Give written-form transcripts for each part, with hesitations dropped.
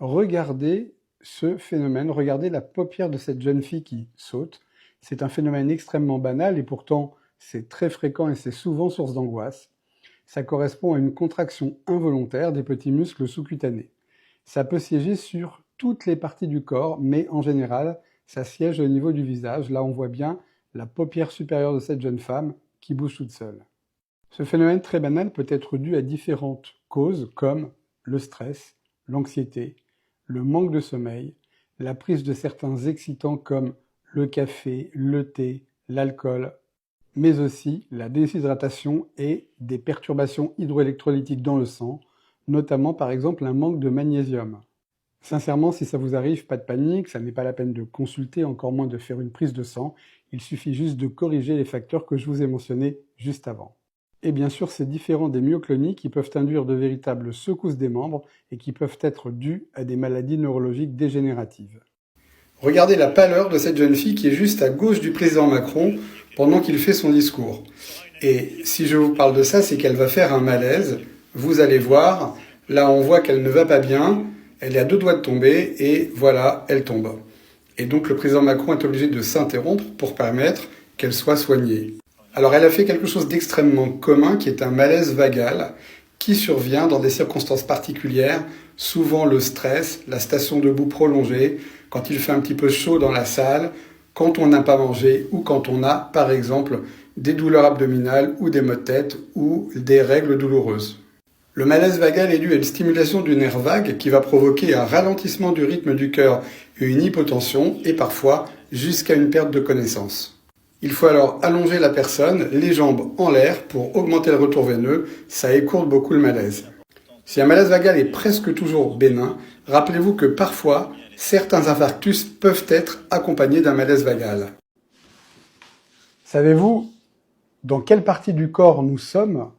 Regardez ce phénomène, regardez la paupière de cette jeune fille qui saute. C'est un phénomène extrêmement banal et pourtant c'est très fréquent et c'est souvent source d'angoisse. Ça correspond à une contraction involontaire des petits muscles sous-cutanés. Ça peut siéger sur toutes les parties du corps, mais en général, ça siège au niveau du visage. Là, on voit bien la paupière supérieure de cette jeune femme qui bouge toute seule. Ce phénomène très banal peut être dû à différentes causes comme le stress, l'anxiété, le manque de sommeil, la prise de certains excitants comme le café, le thé, l'alcool, mais aussi la déshydratation et des perturbations hydroélectrolytiques dans le sang, notamment par exemple un manque de magnésium. Sincèrement, si ça vous arrive, pas de panique, ça n'est pas la peine de consulter, encore moins de faire une prise de sang, il suffit juste de corriger les facteurs que je vous ai mentionnés juste avant. Et bien sûr, c'est différent des myoclonies qui peuvent induire de véritables secousses des membres et qui peuvent être dues à des maladies neurologiques dégénératives. Regardez la pâleur de cette jeune fille qui est juste à gauche du président Macron pendant qu'il fait son discours. Et si je vous parle de ça, c'est qu'elle va faire un malaise. Vous allez voir, là on voit qu'elle ne va pas bien, elle est à deux doigts de tomber et voilà, elle tombe. Et donc le président Macron est obligé de s'interrompre pour permettre qu'elle soit soignée. Alors elle a fait quelque chose d'extrêmement commun qui est un malaise vagal qui survient dans des circonstances particulières, souvent le stress, la station debout prolongée, quand il fait un petit peu chaud dans la salle, quand on n'a pas mangé ou quand on a, par exemple, des douleurs abdominales ou des maux de tête ou des règles douloureuses. Le malaise vagal est dû à une stimulation du nerf vague qui va provoquer un ralentissement du rythme du cœur et une hypotension et parfois jusqu'à une perte de connaissance. Il faut alors allonger la personne, les jambes en l'air pour augmenter le retour veineux, ça écourte beaucoup le malaise. Si un malaise vagal est presque toujours bénin, rappelez-vous que parfois, certains infarctus peuvent être accompagnés d'un malaise vagal. Savez-vous dans quelle partie du corps nous sommes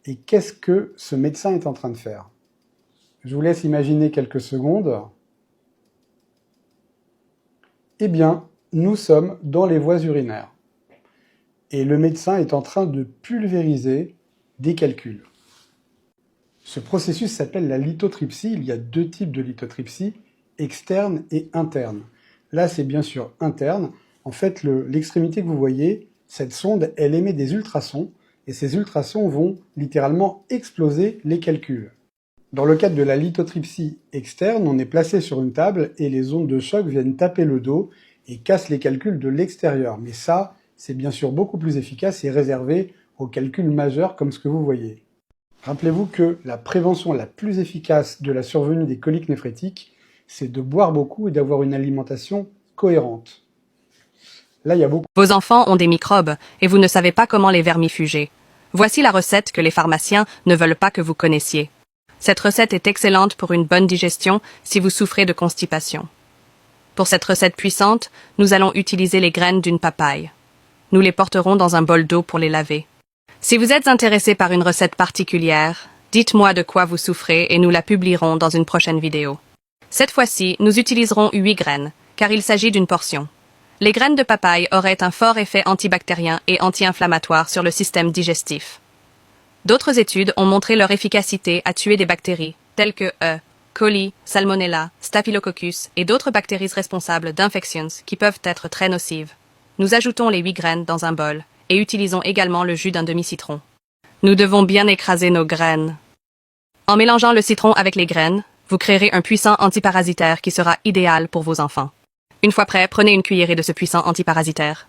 et qu'est-ce que ce médecin est en train de faire? Je vous laisse imaginer quelques secondes. Eh bien, nous sommes dans les voies urinaires. Et le médecin est en train de pulvériser des calculs. Ce processus s'appelle la lithotripsie. Il y a deux types de lithotripsie, externe et interne. Là, c'est bien sûr interne. En fait, l'extrémité que vous voyez, cette sonde, elle émet des ultrasons, et ces ultrasons vont littéralement exploser les calculs. Dans le cadre de la lithotripsie externe, on est placé sur une table et les ondes de choc viennent taper le dos et cassent les calculs de l'extérieur. Mais ça, c'est bien sûr beaucoup plus efficace et réservé aux calculs majeurs comme ce que vous voyez. Rappelez-vous que la prévention la plus efficace de la survenue des coliques néphrétiques, c'est de boire beaucoup et d'avoir une alimentation cohérente. Là, il y a beaucoup. Vos enfants ont des microbes et vous ne savez pas comment les vermifuger. Voici la recette que les pharmaciens ne veulent pas que vous connaissiez. Cette recette est excellente pour une bonne digestion si vous souffrez de constipation. Pour cette recette puissante, nous allons utiliser les graines d'une papaye. Nous les porterons dans un bol d'eau pour les laver. Si vous êtes intéressé par une recette particulière, dites-moi de quoi vous souffrez et nous la publierons dans une prochaine vidéo. Cette fois-ci, nous utiliserons 8 graines, car il s'agit d'une portion. Les graines de papaye auraient un fort effet antibactérien et anti-inflammatoire sur le système digestif. D'autres études ont montré leur efficacité à tuer des bactéries, telles que E. coli, salmonella, staphylococcus et d'autres bactéries responsables d'infections qui peuvent être très nocives. Nous ajoutons les 8 graines dans un bol et utilisons également le jus d'un demi-citron. Nous devons bien écraser nos graines. En mélangeant le citron avec les graines, vous créerez un puissant antiparasitaire qui sera idéal pour vos enfants. Une fois prêt, prenez une cuillerée de ce puissant antiparasitaire.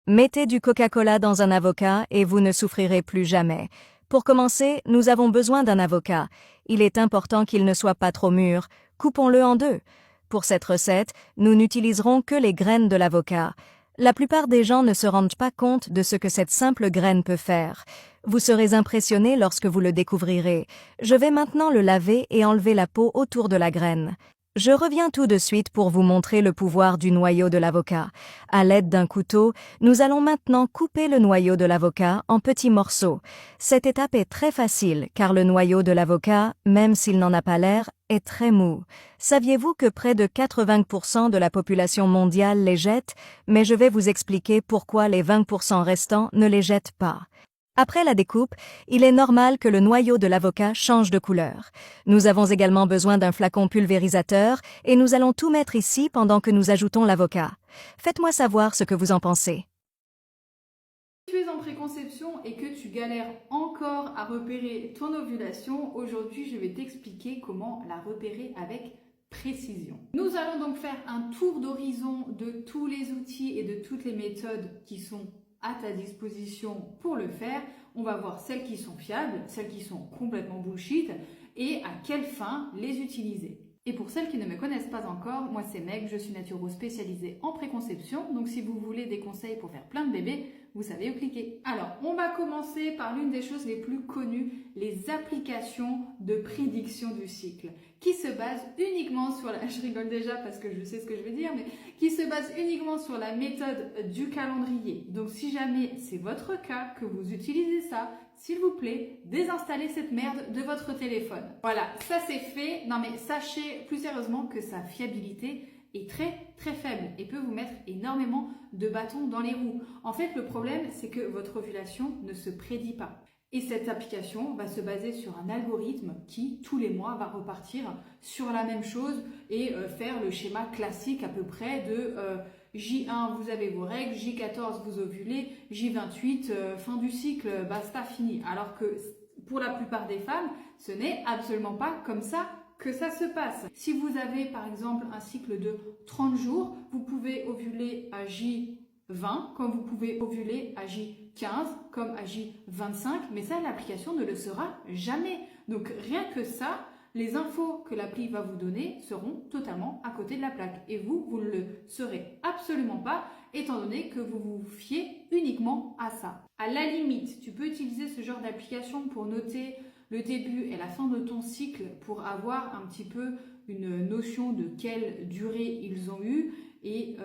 Mettez du Coca-Cola dans un avocat et vous ne souffrirez plus jamais. Pour commencer, nous avons besoin d'un avocat. Il est important qu'il ne soit pas trop mûr. Coupons-le en deux. Pour cette recette, nous n'utiliserons que les graines de l'avocat. La plupart des gens ne se rendent pas compte de ce que cette simple graine peut faire. Vous serez impressionné lorsque vous le découvrirez. Je vais maintenant le laver et enlever la peau autour de la graine. Je reviens tout de suite pour vous montrer le pouvoir du noyau de l'avocat. À l'aide d'un couteau, nous allons maintenant couper le noyau de l'avocat en petits morceaux. Cette étape est très facile car le noyau de l'avocat, même s'il n'en a pas l'air, est très mou. Saviez-vous que près de 80% de la population mondiale les jette? Mais je vais vous expliquer pourquoi les 20% restants ne les jettent pas. Après la découpe, il est normal que le noyau de l'avocat change de couleur. Nous avons également besoin d'un flacon pulvérisateur et nous allons tout mettre ici pendant que nous ajoutons l'avocat. Faites-moi savoir ce que vous en pensez. Si tu es en préconception et que tu galères encore à repérer ton ovulation, aujourd'hui je vais t'expliquer comment la repérer avec précision. Nous allons donc faire un tour d'horizon de tous les outils et de toutes les méthodes qui sont à ta disposition pour le faire. On va voir celles qui sont fiables, celles qui sont complètement bullshit et à quelle fin les utiliser. Et pour celles qui ne me connaissent pas encore, moi c'est Meg, je suis naturo spécialisée en préconception, donc si vous voulez des conseils pour faire plein de bébés, vous savez où cliquer. Alors, on va commencer par l'une des choses les plus connues, les applications de prédiction du cycle, qui se basent uniquement sur la, je rigole déjà parce que je sais ce que je vais dire, mais qui se basent uniquement sur la méthode du calendrier. Donc si jamais c'est votre cas, que vous utilisez ça, s'il vous plaît, désinstallez cette merde de votre téléphone. Voilà, ça c'est fait. Non mais sachez plus sérieusement que sa fiabilité est très faible et peut vous mettre énormément de bâtons dans les roues. En fait, le problème, c'est que votre ovulation ne se prédit pas. Et cette application va se baser sur un algorithme qui, tous les mois, va repartir sur la même chose et faire le schéma classique à peu près de J1, vous avez vos règles, J14, vous ovulez, J28, fin du cycle, basta, fini. Alors que pour la plupart des femmes, ce n'est absolument pas comme ça que ça se passe. Si vous avez par exemple un cycle de 30 jours, vous pouvez ovuler à J20, comme vous pouvez ovuler à J15, comme à J25, mais ça l'application ne le sera jamais. Donc rien que ça, les infos que l'appli va vous donner seront totalement à côté de la plaque. Et vous, vous ne le serez absolument pas, étant donné que vous vous fiez uniquement à ça. À la limite, tu peux utiliser ce genre d'application pour noter le début et la fin de ton cycle pour avoir un petit peu une notion de quelle durée ils ont eu et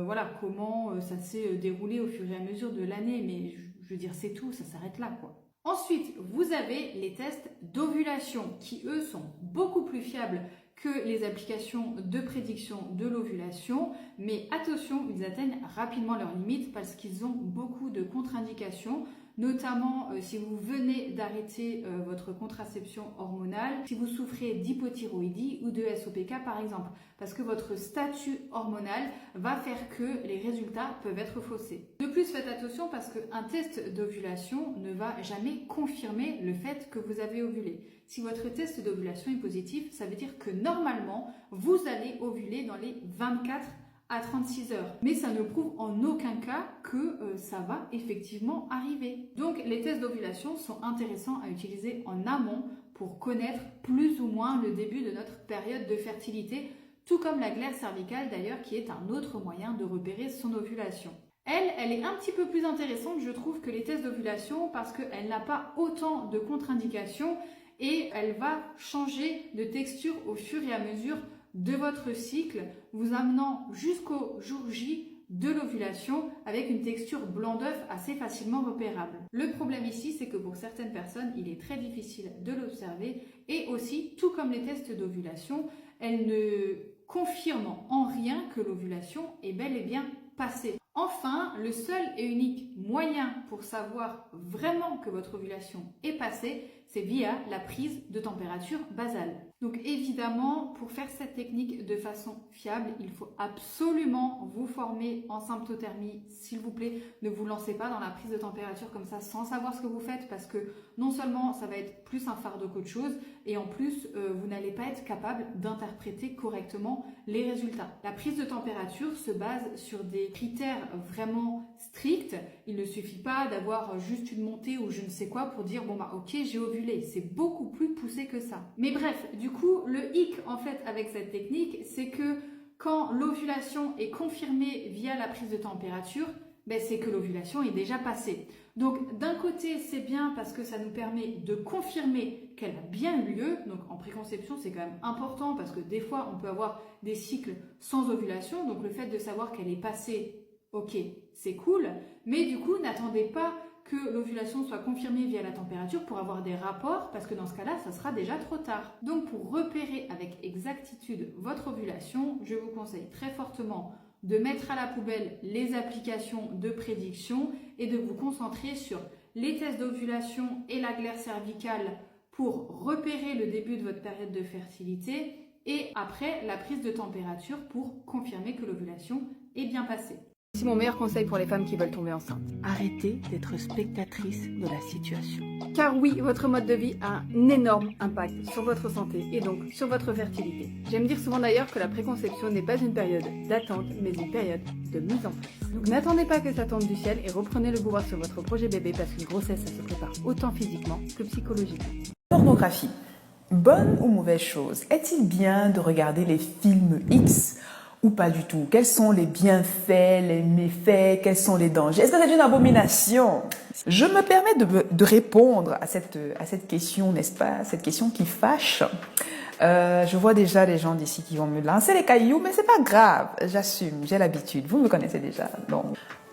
voilà comment ça s'est déroulé au fur et à mesure de l'année. Mais je veux dire, c'est tout, ça s'arrête là quoi. Ensuite, vous avez les tests d'ovulation qui, eux, sont beaucoup plus fiables que les applications de prédiction de l'ovulation. Mais attention, ils atteignent rapidement leurs limites parce qu'ils ont beaucoup de contre-indications, notamment si vous venez d'arrêter votre contraception hormonale, si vous souffrez d'hypothyroïdie ou de SOPK par exemple, parce que votre statut hormonal va faire que les résultats peuvent être faussés. De plus, faites attention parce qu'un test d'ovulation ne va jamais confirmer le fait que vous avez ovulé. Si votre test d'ovulation est positif, ça veut dire que normalement, vous allez ovuler dans les 24 à 36 heures. Mais ça ne prouve en aucun cas que ça va effectivement arriver. Donc les tests d'ovulation sont intéressants à utiliser en amont pour connaître plus ou moins le début de notre période de fertilité, tout comme la glaire cervicale d'ailleurs qui est un autre moyen de repérer son ovulation. Elle est un petit peu plus intéressante je trouve que les tests d'ovulation parce qu'elle n'a pas autant de contre-indications et elle va changer de texture au fur et à mesure de votre cycle, vous amenant jusqu'au jour J de l'ovulation avec une texture blanc d'œuf assez facilement repérable. Le problème ici, c'est que pour certaines personnes, il est très difficile de l'observer et aussi, tout comme les tests d'ovulation, elles ne confirment en rien que l'ovulation est bel et bien passée. Enfin, le seul et unique moyen pour savoir vraiment que votre ovulation est passée, c'est via la prise de température basale. Donc évidemment, pour faire cette technique de façon fiable, il faut absolument vous former en symptothermie. S'il vous plaît, ne vous lancez pas dans la prise de température comme ça sans savoir ce que vous faites parce que non seulement ça va être plus un fardeau qu'autre chose et en plus, vous n'allez pas être capable d'interpréter correctement les résultats. La prise de température se base sur des critères vraiment stricts. Il ne suffit pas d'avoir juste une montée ou je ne sais quoi pour dire bon bah ok j'ai ovulé. C'est beaucoup plus poussé que ça. Mais bref, du coup le hic en fait avec cette technique c'est que quand l'ovulation est confirmée via la prise de température, c'est que l'ovulation est déjà passée. Donc d'un côté c'est bien parce que ça nous permet de confirmer qu'elle a bien eu lieu. Donc en préconception c'est quand même important parce que des fois on peut avoir des cycles sans ovulation. Donc le fait de savoir qu'elle est passée, ok, c'est cool. Mais du coup n'attendez pas que l'ovulation soit confirmée via la température pour avoir des rapports parce que dans ce cas-là, ça sera déjà trop tard. Donc pour repérer avec exactitude votre ovulation, je vous conseille très fortement de mettre à la poubelle les applications de prédiction et de vous concentrer sur les tests d'ovulation et la glaire cervicale pour repérer le début de votre période de fertilité et après la prise de température pour confirmer que l'ovulation est bien passée. C'est mon meilleur conseil pour les femmes qui veulent tomber enceintes. Arrêtez d'être spectatrice de la situation. Car oui, votre mode de vie a un énorme impact sur votre santé et donc sur votre fertilité. J'aime dire souvent d'ailleurs que la préconception n'est pas une période d'attente, mais une période de mise en place. Donc n'attendez pas que ça tombe du ciel et reprenez le pouvoir sur votre projet bébé parce qu'une grossesse, ça se prépare autant physiquement que psychologiquement. Pornographie. Bonne ou mauvaise chose? Est-il bien de regarder les films X ou pas du tout? Quels sont les bienfaits, les méfaits, quels sont les dangers? Est-ce que c'est une abomination? Je me permets de répondre à cette question, n'est-ce pas? Cette question qui fâche. Je vois déjà les gens d'ici qui vont me lancer les cailloux, mais c'est pas grave, j'assume, j'ai l'habitude, vous me connaissez déjà. Donc,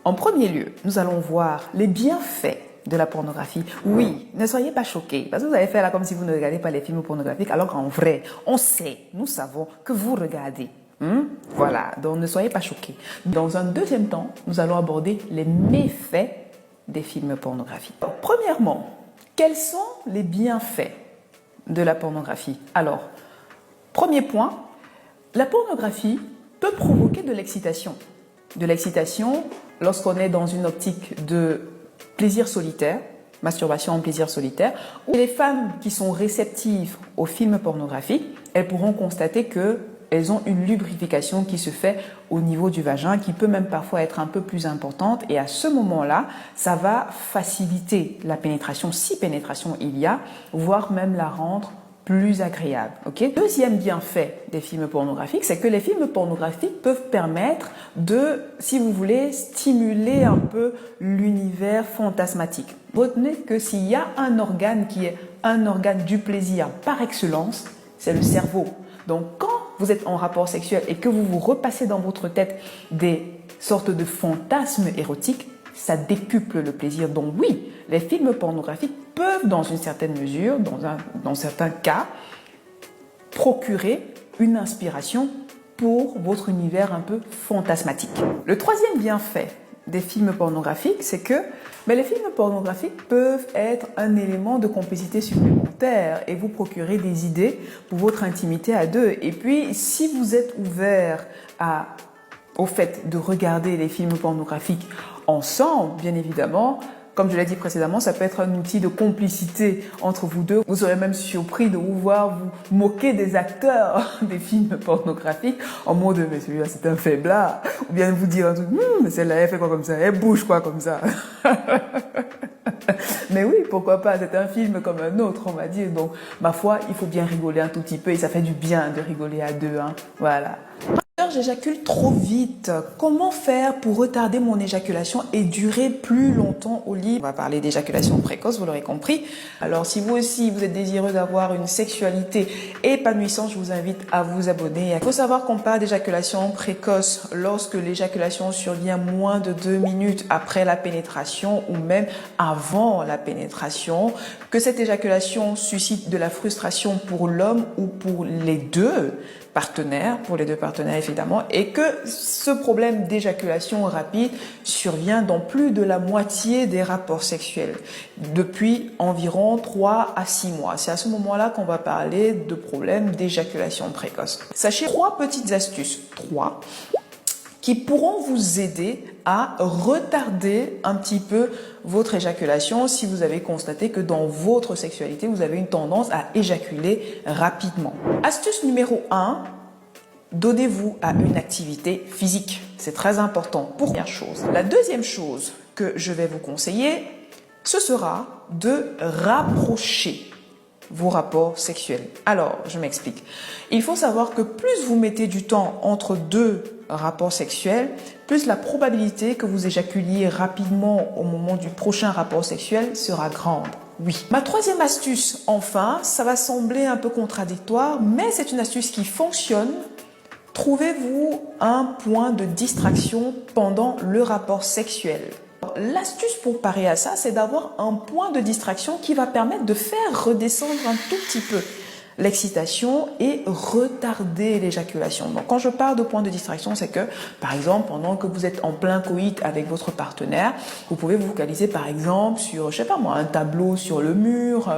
en premier lieu, nous allons voir les bienfaits de la pornographie. Oui, ne soyez pas choqués, parce que vous allez faire là comme si vous ne regardez pas les films pornographiques, alors qu'en vrai, on sait, nous savons que vous regardez. Voilà, donc ne soyez pas choqués. Dans un deuxième temps, nous allons aborder les méfaits des films pornographiques. Alors, premièrement, quels sont les bienfaits de la pornographie? Alors, premier point, la pornographie peut provoquer de l'excitation. De l'excitation lorsqu'on est dans une optique de plaisir solitaire, masturbation en plaisir solitaire. Les femmes qui sont réceptives aux films pornographiques, elles pourront constater qu'elles ont une lubrification qui se fait au niveau du vagin, qui peut même parfois être un peu plus importante. Et à ce moment-là, ça va faciliter la pénétration, si pénétration il y a, voire même la rendre plus agréable. Okay? Deuxième bienfait des films pornographiques, c'est que les films pornographiques peuvent permettre de, si vous voulez, stimuler un peu l'univers fantasmatique. Retenez que s'il y a un organe qui est un organe du plaisir par excellence, c'est le cerveau. Donc quand vous êtes en rapport sexuel et que vous vous repassez dans votre tête des sortes de fantasmes érotiques, ça décuple le plaisir. Donc oui, les films pornographiques peuvent, dans une certaine mesure, dans certains cas, procurer une inspiration pour votre univers un peu fantasmatique. Le troisième bienfait des films pornographiques, c'est que les films pornographiques peuvent être un élément de complicité supplémentaire et vous procurer des idées pour votre intimité à deux. Et puis, si vous êtes ouvert au fait de regarder les films pornographiques ensemble, bien évidemment, comme je l'ai dit précédemment, ça peut être un outil de complicité entre vous deux. Vous serez même surpris de vous voir vous moquer des acteurs des films pornographiques en mode « mais celui-là c'est un faiblard » ou bien vous dire un truc « mais celle-là elle fait quoi comme ça, elle bouge quoi comme ça ?» Mais oui, pourquoi pas, c'est un film comme un autre, on va dire. Donc, ma foi, il faut bien rigoler un tout petit peu et ça fait du bien de rigoler à deux. Voilà. J'éjacule trop vite. Comment faire pour retarder mon éjaculation et durer plus longtemps au lit? On va parler d'éjaculation précoce, vous l'aurez compris. Alors, si vous aussi, vous êtes désireux d'avoir une sexualité épanouissante, je vous invite à vous abonner. Il faut savoir qu'on parle d'éjaculation précoce lorsque l'éjaculation survient moins de 2 minutes après la pénétration ou même avant la pénétration, que cette éjaculation suscite de la frustration pour l'homme ou pour les deux partenaires, pour les deux partenaires évidemment, et que ce problème d'éjaculation rapide survient dans plus de la moitié des rapports sexuels depuis environ 3 à 6 mois. C'est à ce moment-là qu'on va parler de problème d'éjaculation précoce. Sachez 3 petites astuces, 3, qui pourront vous aider à retarder un petit peu votre éjaculation si vous avez constaté que dans votre sexualité, vous avez une tendance à éjaculer rapidement. Astuce numéro 1, donnez-vous à une activité physique. C'est très important. Première chose. La deuxième chose que je vais vous conseiller, ce sera de rapprocher vos rapports sexuels. Alors, je m'explique. Il faut savoir que plus vous mettez du temps entre 2 rapports sexuels, plus la probabilité que vous éjaculiez rapidement au moment du prochain rapport sexuel sera grande. Oui. Ma troisième astuce, enfin, ça va sembler un peu contradictoire, mais c'est une astuce qui fonctionne. Trouvez-vous un point de distraction pendant le rapport sexuel. L'astuce pour parer à ça, c'est d'avoir un point de distraction qui va permettre de faire redescendre un tout petit peu l'excitation et retarder l'éjaculation. Donc quand je parle de point de distraction, c'est que par exemple pendant que vous êtes en plein coït avec votre partenaire, vous pouvez vous focaliser par exemple sur, je sais pas moi, un tableau sur le mur,